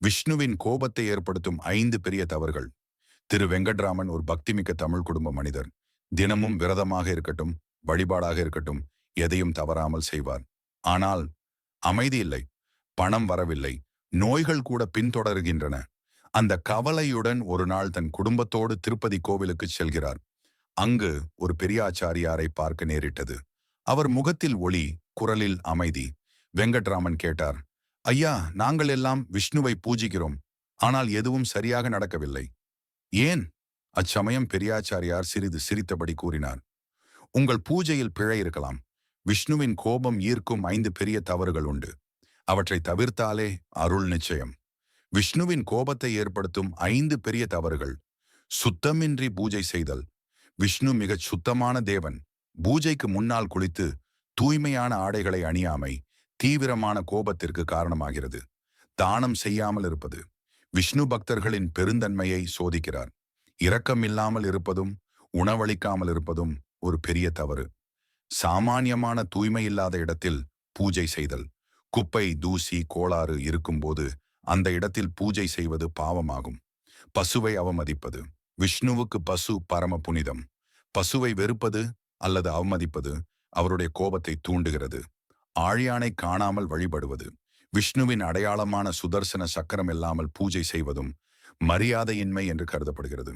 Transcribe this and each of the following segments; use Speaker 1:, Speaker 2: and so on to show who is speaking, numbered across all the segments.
Speaker 1: விஷ்ணுவின் கோபத்தை ஏற்படுத்தும் 5 பெரிய தவறுகள். திரு வெங்கட்ராமன் ஒரு பக்திமிக்க தமிழ் குடும்ப மனிதர். தினமும் விரதமாக இருக்கட்டும், வழிபாடாக இருக்கட்டும், எதையும் தவறாமல் செய்வார். ஆனால் அமைதி இல்லை, பணம் வரவில்லை, நோய்கள் கூட பின்தொடர்கின்றன. அந்த கவலையுடன் ஒரு நாள் தன் குடும்பத்தோடு திருப்பதி கோவிலுக்கு செல்கிறார். அங்கு ஒரு பெரியாச்சாரியாரை பார்க்க நேரிட்டது. அவர் முகத்தில் ஒளி, குரலில் அமைதி. வெங்கட்ராமன் கேட்டார், ஐயா, நாங்கள் எல்லாம் விஷ்ணுவை பூஜிக்கிறோம். ஆனால் எதுவும் சரியாக நடக்கவில்லை. ஏன்? அச்சமயம் பெரியாச்சாரியார் சிறிது சிரித்தபடி கூறினார், உங்கள் பூஜையில் பிழை இருக்கலாம். விஷ்ணுவின் கோபம் ஈர்க்கும் 5 பெரிய தவறுகள் உண்டு. அவற்றை தவிர்த்தாலே அருள் நிச்சயம். விஷ்ணுவின் கோபத்தை ஏற்படுத்தும் 5 பெரிய தவறுகள். சுத்தமின்றி பூஜை செய்தல். விஷ்ணு மிகச் சுத்தமான தேவன். பூஜைக்கு முன்னால் குளித்து தூய்மையான ஆடைகளை அணியாமை தீவிரமான கோபத்திற்கு காரணமாகிறது. தானம் செய்யாமல் இருப்பது. விஷ்ணு பக்தர்களின் பெருந்தன்மையை சோதிக்கிறார். இரக்கமில்லாமல் இருப்பதும் உணவளிக்காமல் இருப்பதும் ஒரு பெரிய தவறு. சாமானியமான தூய்மை இல்லாத இடத்தில் பூஜை செய்தல். குப்பை, தூசி, கோளாறு இருக்கும்போது அந்த இடத்தில் பூஜை செய்வது பாவமாகும். பசுவை அவமதிப்பது. விஷ்ணுவுக்கு பசு பரம புனிதம். பசுவை வெறுப்பது அல்லது அவமதிப்பது அவருடைய கோபத்தை தூண்டுகிறது. ஆழியானை காணாமல் வழிபடுவது. விஷ்ணுவின் அடையாளமான சுதர்சன சக்கரம் இல்லாமல் பூஜை செய்வதும் மரியாதையின்மை என்று கருதப்படுகிறது.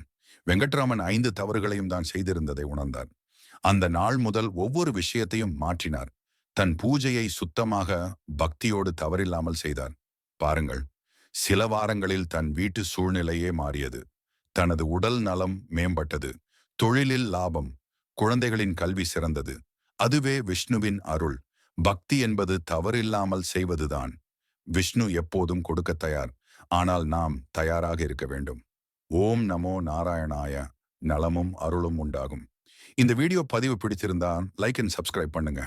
Speaker 1: வெங்கட்ராமன் 5 தவறுகளையும் தான் செய்திருந்ததை உணர்ந்தார். அந்த நாள் முதல் ஒவ்வொரு விஷயத்தையும் மாற்றினார். தன் பூஜையை சுத்தமாக, பக்தியோடு தவறில்லாமல் செய்தார். பாருங்கள், சில வாரங்களில் தன் வீட்டு சூழ்நிலையே மாறியது. தனது உடல் நலம் மேம்பட்டது. தொழிலில் லாபம். குழந்தைகளின் கல்வி சிறந்தது. அதுவே விஷ்ணுவின் அருள். பக்தி என்பது தவறில்லாமல் செய்வதுதான். விஷ்ணு எப்போதும் கொடுக்க தயார். ஆனால் நாம் தயாராக இருக்க வேண்டும். ஓம் நமோ நாராயணாய. நலமும் அருளும் உண்டாகும். இந்த வீடியோ பதிவு பிடித்திருந்தா லைக் அண்ட் சப்ஸ்கிரைப் பண்ணுங்க.